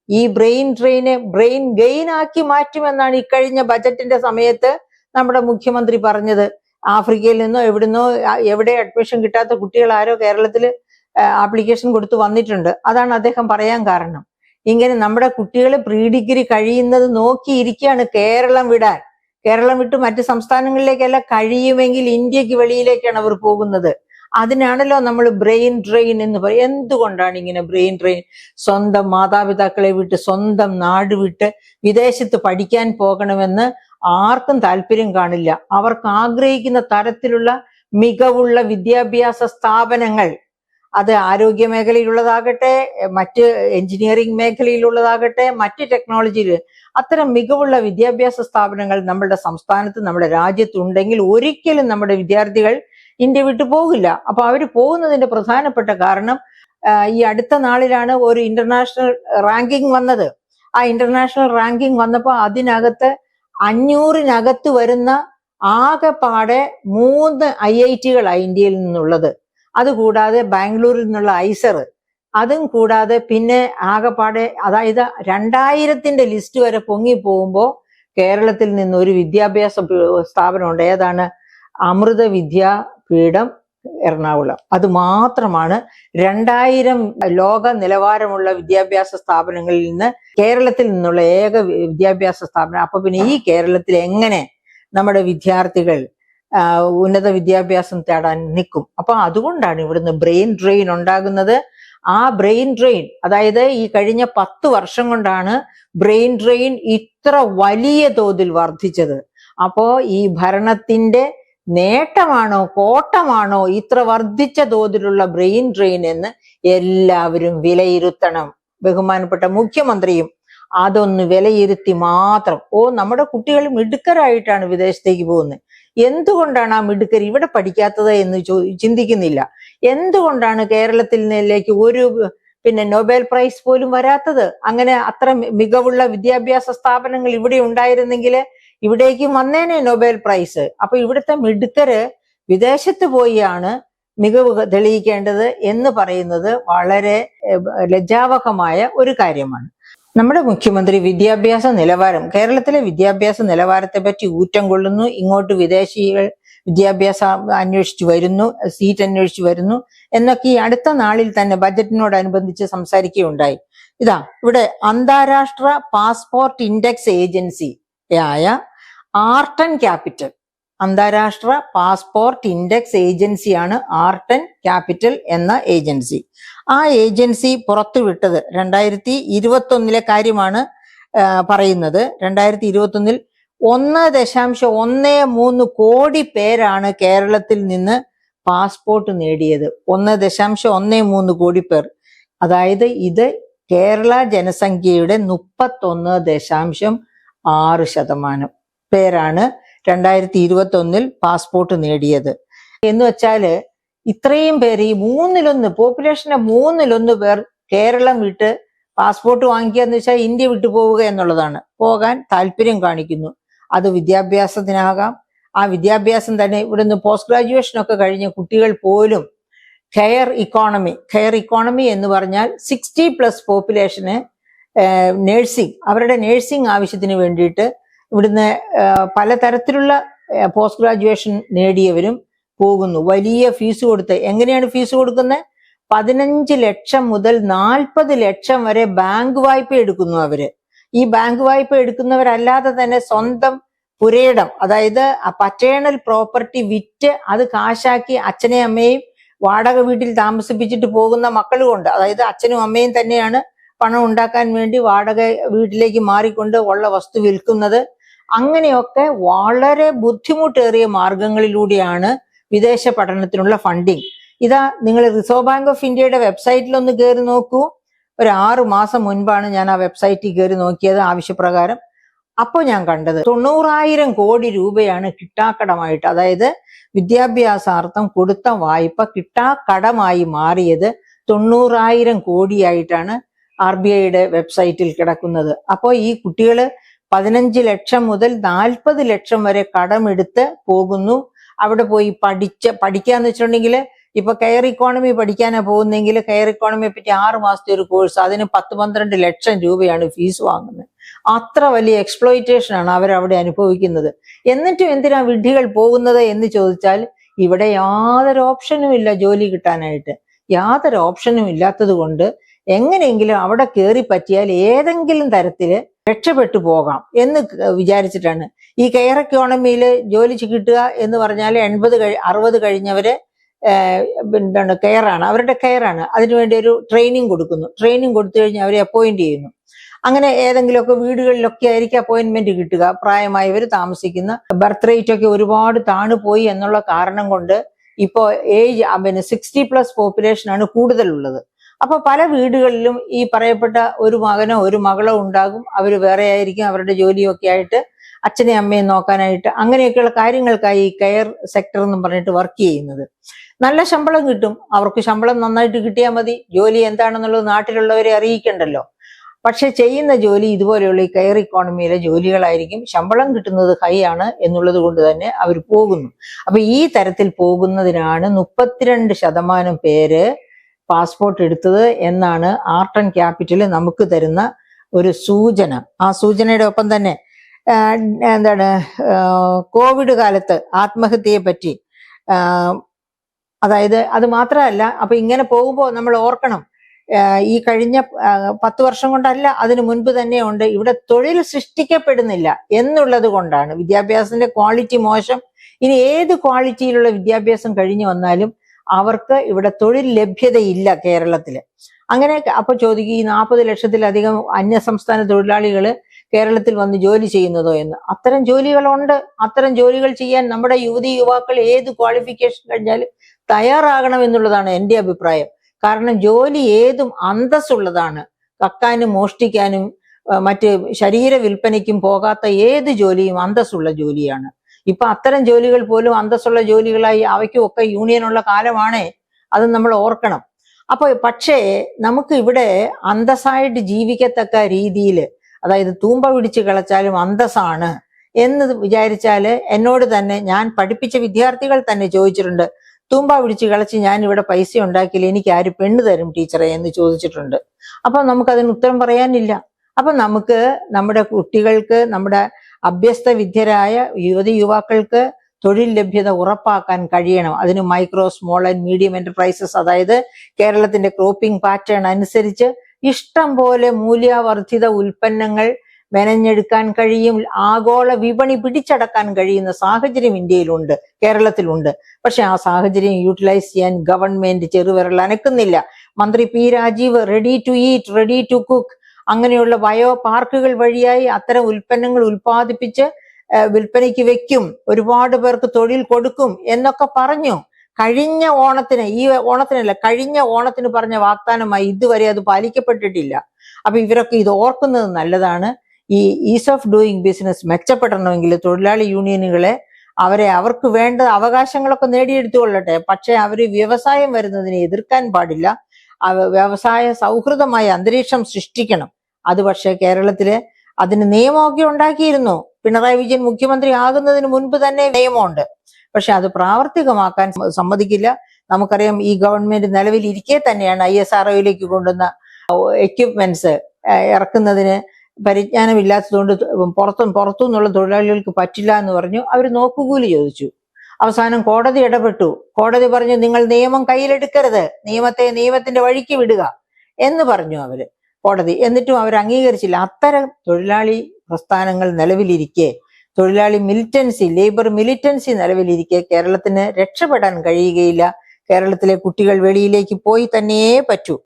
ഈ brain ഡ്രെയിനെ brain gain ആക്കി മാറ്റുമെന്നാണ് ഇക്കഴിഞ്ഞ ബജറ്റിന്റെ സമയത്ത് നമ്മുടെ മുഖ്യമന്ത്രി പറഞ്ഞത്. ആഫ്രിക്കയിൽ നിന്നോ എവിടെ അഡ്മിഷൻ കിട്ടാത്ത കുട്ടികൾ ആരോ കേരളത്തിൽ ആപ്ലിക്കേഷൻ കൊടുത്തു വന്നിട്ടുണ്ട്. അതാണ് അദ്ദേഹം പറയാൻ കാരണം. ഇങ്ങനെ നമ്മുടെ കുട്ടികൾ പ്രീ ഡിഗ്രി കഴിയുന്നത് നോക്കിയിരിക്കുകയാണ് കേരളം വിടാൻ. കേരളം വിട്ട് മറ്റ് സംസ്ഥാനങ്ങളിലേക്കല്ല, കഴിയുമെങ്കിൽ ഇന്ത്യക്ക് വെളിയിലേക്കാണ് അവർ പോകുന്നത്. അതിനാണല്ലോ നമ്മൾ ബ്രെയിൻ ഡ്രെയിൻ എന്ന് പറയും. എന്തുകൊണ്ടാണ് ഇങ്ങനെ ബ്രെയിൻ ഡ്രെയിൻ? സ്വന്തം മാതാപിതാക്കളെ വിട്ട്, സ്വന്തം നാട് വിട്ട് വിദേശത്ത് പഠിക്കാൻ പോകണമെന്ന് ആർക്കും താല്പര്യം കാണില്ല. അവർക്ക് ആഗ്രഹിക്കുന്ന തരത്തിലുള്ള മികവുള്ള വിദ്യാഭ്യാസ സ്ഥാപനങ്ങൾ, അത് ആരോഗ്യ മേഖലയിലുള്ളതാകട്ടെ, മറ്റ് എഞ്ചിനീയറിംഗ് മേഖലയിലുള്ളതാകട്ടെ, മറ്റ് ടെക്നോളജിയിൽ, അത്തരം മികവുള്ള വിദ്യാഭ്യാസ സ്ഥാപനങ്ങൾ നമ്മുടെ സംസ്ഥാനത്ത്, നമ്മുടെ രാജ്യത്തുണ്ടെങ്കിൽ ഒരിക്കലും നമ്മുടെ വിദ്യാർത്ഥികൾ ഇന്ത്യ വിട്ടു പോകില്ല. അപ്പൊ അവര് പോകുന്നതിന്റെ പ്രധാനപ്പെട്ട കാരണം, ഈ അടുത്ത നാളിലാണ് ഒരു ഇന്റർനാഷണൽ റാങ്കിങ് വന്നത്. ആ ഇന്റർനാഷണൽ റാങ്കിങ് വന്നപ്പോൾ അതിനകത്ത് 500-നകത്ത് വരുന്ന ആകെപ്പാടെ 3 IIT-കളാണ് ഇന്ത്യയിൽ നിന്നുള്ളത്. അതുകൂടാതെ ബാംഗ്ലൂരിൽ നിന്നുള്ള ഐസർ, അതും കൂടാതെ പിന്നെ ആകെപ്പാടെ, അതായത് 2000-ന്റെ ലിസ്റ്റ് വരെ പൊങ്ങി പോകുമ്പോൾ കേരളത്തിൽ നിന്ന് ഒരു വിദ്യാഭ്യാസ സ്ഥാപനമുണ്ട്. ഏതാണ്? അമൃത വിദ്യാപീഠം എറണാകുളം. അത് മാത്രമാണ് 2000 ലോക നിലവാരമുള്ള വിദ്യാഭ്യാസ സ്ഥാപനങ്ങളിൽ നിന്ന് കേരളത്തിൽ നിന്നുള്ള ഏക വിദ്യാഭ്യാസ സ്ഥാപനം. അപ്പൊ പിന്നെ ഈ കേരളത്തിൽ എങ്ങനെ നമ്മുടെ വിദ്യാർത്ഥികൾ ഉന്നത വിദ്യാഭ്യാസം തേടാൻ നിൽക്കും? അപ്പൊ അതുകൊണ്ടാണ് ഇവിടുന്ന് ബ്രെയിൻ ഡ്രെയിൻ ഉണ്ടാകുന്നത്. ആ ബ്രെയിൻ ഡ്രെയിൻ, അതായത് ഈ കഴിഞ്ഞ 10 വർഷം കൊണ്ടാണ് ബ്രെയിൻ ഡ്രെയിൻ ഇത്ര വലിയ തോതിൽ വർദ്ധിച്ചത്. അപ്പോ ഈ ഭരണത്തിന്റെ നേട്ടമാണോ കോട്ടമാണോ ഇത്ര വർദ്ധിച്ച തോതിലുള്ള ബ്രെയിൻ ഡ്രെയിൻ എന്ന് എല്ലാവരും വിലയിരുത്തണം. ബഹുമാനപ്പെട്ട മുഖ്യമന്ത്രിയും അതൊന്ന് വിലയിരുത്തി മാത്രം, നമ്മുടെ കുട്ടികൾ മിടുക്കരായിട്ടാണ് വിദേശത്തേക്ക് പോകുന്നത്, എന്തുകൊണ്ടാണ് ആ മിടുക്കർ ഇവിടെ പഠിക്കാത്തത് എന്ന് ചിന്തിക്കുന്നില്ല. എന്തുകൊണ്ടാണ് കേരളത്തിലേക്ക് ഒരു നൊബേൽ പ്രൈസ് പോലും വരാത്തത്? അങ്ങനെ അത്ര മികവുള്ള വിദ്യാഭ്യാസ സ്ഥാപനങ്ങൾ ഇവിടെ ഉണ്ടായിരുന്നെങ്കിൽ ഇവിടേക്ക് വന്നേനെ നൊബേൽ പ്രൈസ്. അപ്പൊ ഇവിടുത്തെ മിടുക്കര് വിദേശത്ത് പോയാണ് മികവ് തെളിയിക്കേണ്ടത് എന്ന് പറയുന്നത് വളരെ ലജ്ജാവഹമായ ഒരു കാര്യമാണ്. നമ്മുടെ മുഖ്യമന്ത്രി വിദ്യാഭ്യാസ നിലവാരം, കേരളത്തിലെ വിദ്യാഭ്യാസ നിലവാരത്തെ പറ്റി ഊറ്റം കൊള്ളുന്നു. ഇങ്ങോട്ട് വിദേശികൾ വിദ്യാഭ്യാസം അന്വേഷിച്ചു വരുന്നു, സീറ്റ് അന്വേഷിച്ചു വരുന്നു എന്നൊക്കെ ഈ അടുത്ത നാളിൽ തന്നെ ബജറ്റിനോടനുബന്ധിച്ച് സംസാരിക്കുകയുണ്ടായി. ഇവിടെ അന്താരാഷ്ട്ര പാസ്പോർട്ട് ഇൻഡെക്സ് ഏജൻസി ആയ ആർട്ടൺ ക്യാപിറ്റൽ, അന്താരാഷ്ട്ര പാസ്പോർട്ട് ഇൻഡെക്സ് ഏജൻസിയാണ് ആർട്ടൺ ക്യാപിറ്റൽ എന്ന ഏജൻസി. ആ ഏജൻസി പുറത്തുവിട്ടത് 2021 കാര്യമാണ് പറയുന്നത്. 2021 1.13 കോടി പേരാണ് കേരളത്തിൽ നിന്ന് പാസ്പോർട്ട് നേടിയത്. 1.13 കോടി പേർ. അതായത് ഇത് കേരള ജനസംഖ്യയുടെ 31.6% പേരാണ് 2021 പാസ്പോർട്ട് നേടിയത്. എന്ന് വെച്ചാല് ഇത്രയും പേര്, ഈ 1/3 പോപ്പുലേഷന്റെ 1/3 പേർ കേരളം വിട്ട് പാസ്പോർട്ട് വാങ്ങിക്കുക എന്ന് വെച്ചാൽ ഇന്ത്യ വിട്ടു പോവുക എന്നുള്ളതാണ്. പോകാൻ താല്പര്യം കാണിക്കുന്നു. അത് വിദ്യാഭ്യാസത്തിനാകാം. ആ വിദ്യാഭ്യാസം തന്നെ ഇവിടുന്ന് പോസ്റ്റ് ഗ്രാജുവേഷൻ ഒക്കെ കഴിഞ്ഞ കുട്ടികൾ പോലും കെയർ ഇക്കോണമി എന്ന് പറഞ്ഞാൽ 60+ പോപ്പുലേഷന് നേഴ്സിംഗ്, അവരുടെ നേഴ്സിംഗ് ആവശ്യത്തിന് വേണ്ടിയിട്ട് ഇവിടുന്ന് പലതരത്തിലുള്ള പോസ്റ്റ് ഗ്രാജുവേഷൻ നേടിയവരും പോകുന്നു. വലിയ ഫീസ് കൊടുത്ത്. എങ്ങനെയാണ് ഫീസ് കൊടുക്കുന്നത്? 15 ലക്ഷം മുതൽ 40 ലക്ഷം വരെ ബാങ്ക് വായ്പ എടുക്കുന്നു അവര്. ഈ ബാങ്ക് വായ്പ എടുക്കുന്നവരല്ലാതെ തന്നെ സ്വന്തം പുരയിടം, അതായത് പറ്റേണൽ പ്രോപ്പർട്ടി വിറ്റ് അത് കാശാക്കി അച്ഛനെയും അമ്മയും വാടക വീട്ടിൽ താമസിപ്പിച്ചിട്ട് പോകുന്ന മക്കളുമുണ്ട്. അതായത് അച്ഛനും അമ്മയും തന്നെയാണ് പണം ഉണ്ടാക്കാൻ വേണ്ടി വാടക വീട്ടിലേക്ക് മാറിക്കൊണ്ട് ഉള്ള വസ്തു വിൽക്കുന്നത്. അങ്ങനെയൊക്കെ വളരെ ബുദ്ധിമുട്ടേറിയ മാർഗങ്ങളിലൂടെയാണ് വിദേശ പഠനത്തിനുള്ള ഫണ്ടിങ്. നിങ്ങൾ റിസർവ് ബാങ്ക് ഓഫ് ഇന്ത്യയുടെ വെബ്സൈറ്റിലൊന്ന് കയറി നോക്കൂ. ഒരു 6 മാസം മുൻപാണ് ഞാൻ ആ വെബ്സൈറ്റിൽ കയറി നോക്കിയത് ആവശ്യപ്രകാരം. അപ്പോൾ ഞാൻ കണ്ടത് 90,000 കോടി രൂപയാണ് കിട്ടാക്കടമായിട്ട്, അതായത് വിദ്യാഭ്യാസാർത്ഥം കൊടുത്ത വായ്പ കിട്ടാക്കടമായി മാറിയത് 90,000 കോടിയായിട്ടാണ് RBIയുടെ വെബ്സൈറ്റിൽ കിടക്കുന്നത്. അപ്പോൾ ഈ കുട്ടികള് 15 ലക്ഷം മുതൽ 40 ലക്ഷം വരെ കടമെടുത്ത് പോകുന്നു. അവിടെ പോയി പഠിക്കാന്ന് വെച്ചിട്ടുണ്ടെങ്കിൽ ഇപ്പൊ കെയർ ഇക്കോണമി പഠിക്കാനാ പോകുന്നെങ്കിൽ കെയർ ഇക്കോണമിയെ പറ്റി 6 മാസത്തെ ഒരു കോഴ്സ്, അതിന് 10-12 ലക്ഷം രൂപയാണ് ഫീസ് വാങ്ങുന്നത്. അത്ര വലിയ എക്സ്പ്ലോയിറ്റേഷൻ ആണ് അവരവിടെ അനുഭവിക്കുന്നത്. എന്നിട്ടും എന്തിനാ വിഡ്ഢികൾ പോകുന്നത് എന്ന് ചോദിച്ചാൽ, ഇവിടെ യാതൊരു ഓപ്ഷനും ഇല്ല ജോലി കിട്ടാനായിട്ട്. യാതൊരു ഓപ്ഷനും ഇല്ലാത്തത് കൊണ്ട് എങ്ങനെയെങ്കിലും അവിടെ കയറി പറ്റിയാൽ ഏതെങ്കിലും തരത്തില് രക്ഷപ്പെട്ടു പോകാം എന്ന് വിചാരിച്ചിട്ടാണ്. ഈ കെയർ ഇക്കോണമിയിൽ ജോലി കിട്ടുക എന്ന് പറഞ്ഞാൽ 80-60 കഴിഞ്ഞവര് എന്താണ് കെയറാണ്, അവരുടെ കെയറാണ്. അതിനുവേണ്ടി ഒരു ട്രെയിനിങ് കൊടുക്കുന്നു. ട്രെയിനിങ് കൊടുത്തു കഴിഞ്ഞാൽ അവരെ അപ്പോയിന്റ് ചെയ്യുന്നു. അങ്ങനെ ഏതെങ്കിലുമൊക്കെ വീടുകളിലൊക്കെ ആയിരിക്കും അപ്പോയിന്റ്മെന്റ് കിട്ടുക. പ്രായമായവർ താമസിക്കുന്ന, ബർത്ത് റേറ്റ് ഒക്കെ ഒരുപാട് താണുപോയി എന്നുള്ള കാരണം കൊണ്ട് ഇപ്പോ ഏജ് 60+ പോപ്പുലേഷൻ ആണ് കൂടുതലുള്ളത്. അപ്പൊ പല വീടുകളിലും ഈ പറയപ്പെട്ട ഒരു മകനോ ഒരു മകളോ ഉണ്ടാകും. അവര് വേറെ ആയിരിക്കും, അവരുടെ ജോലിയൊക്കെ ആയിട്ട് അച്ഛനെയും അമ്മയും നോക്കാനായിട്ട് അങ്ങനെയൊക്കെയുള്ള കാര്യങ്ങൾക്കായി ഈ കെയർ സെക്ടർ എന്നും പറഞ്ഞിട്ട് വർക്ക് ചെയ്യുന്നത്. നല്ല ശമ്പളം കിട്ടും. അവർക്ക് ശമ്പളം നന്നായിട്ട് കിട്ടിയാൽ മതി. ജോലി എന്താണെന്നുള്ളത് നാട്ടിലുള്ളവരെ അറിയിക്കണ്ടല്ലോ. പക്ഷെ ചെയ്യുന്ന ജോലി ഇതുപോലെയുള്ള ഈ കെയർ ഇക്കോണമിയിലെ ജോലികളായിരിക്കും. ശമ്പളം കിട്ടുന്നത് ഹൈ ആണ് എന്നുള്ളത് കൊണ്ട് തന്നെ അവർ പോകുന്നു. അപ്പൊ ഈ തരത്തിൽ പോകുന്നതിനാണ് 32% പേര് പാസ്പോർട്ട് എടുത്തത് എന്നാണ് ആർട്ട് ആൻഡ് ക്യാപിറ്റൽ നമുക്ക് തരുന്ന ഒരു സൂചന. ആ സൂചനയുടെ ഒപ്പം തന്നെ എന്താണ് കോവിഡ് കാലത്ത് ആത്മഹത്യയെ പറ്റി, അതായത് അത് മാത്രമല്ല, അപ്പൊ ഇങ്ങനെ പോകുമ്പോൾ നമ്മൾ ഓർക്കണം, ഈ കഴിഞ്ഞ 10 വർഷം കൊണ്ടല്ല, അതിനു മുൻപ് തന്നെ ഉണ്ട്, ഇവിടെ തൊഴിൽ സൃഷ്ടിക്കപ്പെടുന്നില്ല എന്നുള്ളത് കൊണ്ടാണ്. വിദ്യാഭ്യാസത്തിന്റെ ക്വാളിറ്റി മോശം. ഇനി ഏത് ക്വാളിറ്റിയിലുള്ള വിദ്യാഭ്യാസം കഴിഞ്ഞു വന്നാലും അവർക്ക് ഇവിടെ തൊഴിൽ ലഭ്യതയില്ല കേരളത്തില്. അങ്ങനെ അപ്പൊ ചോദിക്കും, ഈ 40 ലക്ഷത്തിലധികം അന്യസംസ്ഥാന തൊഴിലാളികൾ കേരളത്തിൽ വന്ന് ജോലി ചെയ്യുന്നതോ എന്ന്. അത്തരം ജോലികളുണ്ട്. അത്തരം ജോലികൾ ചെയ്യാൻ നമ്മുടെ യുവാക്കൾ ഏത് ക്വാളിഫിക്കേഷൻ കഴിഞ്ഞാലും തയ്യാറാകണം എന്നുള്ളതാണ് എൻ്റെ അഭിപ്രായം. കാരണം ജോലി ഏതും അന്തസ്സുള്ളതാണ്. കക്കാനും മോഷ്ടിക്കാനും മറ്റ് ശരീര വിൽപ്പനയ്ക്കും പോകാത്ത ഏത് ജോലിയും അന്തസ്സുള്ള ജോലിയാണ്. ഇപ്പൊ അത്തരം ജോലികൾ പോലും അന്തസ്സുള്ള ജോലികളായി അവയ്ക്കുമൊക്കെ യൂണിയനുള്ള കാലമാണേ. അത് നമ്മൾ ഓർക്കണം. അപ്പൊ പക്ഷേ നമുക്ക് ഇവിടെ അന്തസ്സായിട്ട് ജീവിക്കത്തക്ക രീതിയിൽ, അതായത് തൂമ്പ പിടിച്ച് കളച്ചാലും അന്തസ്സാണ് എന്ന് വിചാരിച്ചാല്, എന്നോട് തന്നെ ഞാൻ പഠിപ്പിച്ച വിദ്യാർത്ഥികൾ തന്നെ ചോദിച്ചിട്ടുണ്ട്, തൂമ്പ പിടിച്ച് കളിച്ച് ഞാൻ ഇവിടെ പൈസ ഉണ്ടാക്കിയില്ല, എനിക്ക് ആര് പെണ്ണ് തരും ടീച്ചറെ എന്ന് ചോദിച്ചിട്ടുണ്ട്. അപ്പൊ നമുക്കതിന് ഉത്തരം പറയാനില്ല. അപ്പൊ നമുക്ക് നമ്മുടെ കുട്ടികൾക്ക്, നമ്മുടെ അഭ്യസ്ത വിദ്യരായ യുവാക്കൾക്ക് തൊഴിൽ ലഭ്യത ഉറപ്പാക്കാൻ കഴിയണം. അതിന് micro, small and medium enterprises, അതായത് കേരളത്തിന്റെ ക്രോപ്പിംഗ് പാറ്റേൺ അനുസരിച്ച് ഇഷ്ടം പോലെ മൂല്യവർദ്ധിത ഉൽപ്പന്നങ്ങൾ മെനഞ്ഞെടുക്കാൻ കഴിയും. ആഗോള വിപണി പിടിച്ചടക്കാൻ കഴിയുന്ന സാഹചര്യം ഇന്ത്യയിലുണ്ട്, കേരളത്തിലുണ്ട്. പക്ഷെ ആ സാഹചര്യം യൂട്ടിലൈസ് ചെയ്യാൻ ഗവൺമെന്റ് ചെറുവിരൽ അനക്കുന്നില്ല. മന്ത്രി P Rajeev ready to eat, ready to cook അങ്ങനെയുള്ള ബയോ പാർക്കുകൾ വഴിയായി അത്തരം ഉൽപ്പന്നങ്ങൾ ഉൽപ്പാദിപ്പിച്ച് വിൽപ്പനയ്ക്ക് വെക്കും, ഒരുപാട് പേർക്ക് തൊഴിൽ കൊടുക്കും എന്നൊക്കെ പറഞ്ഞു. കഴിഞ്ഞ ഓണത്തിന്, ഈ ഓണത്തിനല്ല, കഴിഞ്ഞ ഓണത്തിന് പറഞ്ഞ വാഗ്ദാനമായി ഇതുവരെ അത് പാലിക്കപ്പെട്ടിട്ടില്ല. അപ്പൊ ഇവരൊക്കെ ഇത് ഓർക്കുന്നത് നല്ലതാണ്. ഈ ഈസ് ഓഫ് ഡൂയിങ് ബിസിനസ് മെച്ചപ്പെടണമെങ്കിൽ തൊഴിലാളി യൂണിയനുകളെ അവർക്ക് വേണ്ട അവകാശങ്ങളൊക്കെ നേടിയെടുത്തുകൊള്ളട്ടെ. പക്ഷെ അവര് വ്യവസായം വരുന്നതിനെ എതിർക്കാൻ പാടില്ല. വ്യവസായ സൗഹൃദമായ അന്തരീക്ഷം സൃഷ്ടിക്കണം. അത് പക്ഷെ കേരളത്തില് അതിന് നിയമമൊക്കെ ഉണ്ടാക്കിയിരുന്നു. പിണറായി വിജയൻ മുഖ്യമന്ത്രി ആകുന്നതിന് മുൻപ് തന്നെ നിയമമുണ്ട്. പക്ഷെ അത് പ്രാവർത്തികമാക്കാൻ സമ്മതിക്കില്ല. നമുക്കറിയാം, ഈ ഗവൺമെന്റ് നിലവിലിരിക്കെ തന്നെയാണ് ISROയിലേക്ക് കൊണ്ടുവന്ന എക്യുപ്മെന്റ്സ് ഇറക്കുന്നതിന് പരിജ്ഞാനമില്ലാത്തതുകൊണ്ട് പുറത്തുനിന്നുള്ള തൊഴിലാളികൾക്ക് പറ്റില്ല എന്ന് പറഞ്ഞു. അവർ നോക്കുകൂലി ചോദിച്ചു. അവസാനം കോടതി ഇടപെട്ടു. കോടതി പറഞ്ഞു, നിങ്ങൾ നിയമം കയ്യിലെടുക്കരുത്, നിയമത്തിന്റെ വഴിക്ക് വിടുക എന്ന് പറഞ്ഞു അവര് കോടതി. എന്നിട്ടും അവർ അംഗീകരിച്ചില്ല. അത്തരം തൊഴിലാളി പ്രസ്ഥാനങ്ങൾ നിലവിലിരിക്കെ, തൊഴിലാളി മിലിറ്റൻസി, ലേബർ മിലിറ്റൻസി നിലവിലിരിക്കെ കേരളത്തിന് രക്ഷപ്പെടാൻ കഴിയുകയില്ല. കേരളത്തിലെ കുട്ടികൾ വെളിയിലേക്ക് പോയി തന്നെയേ പറ്റൂ.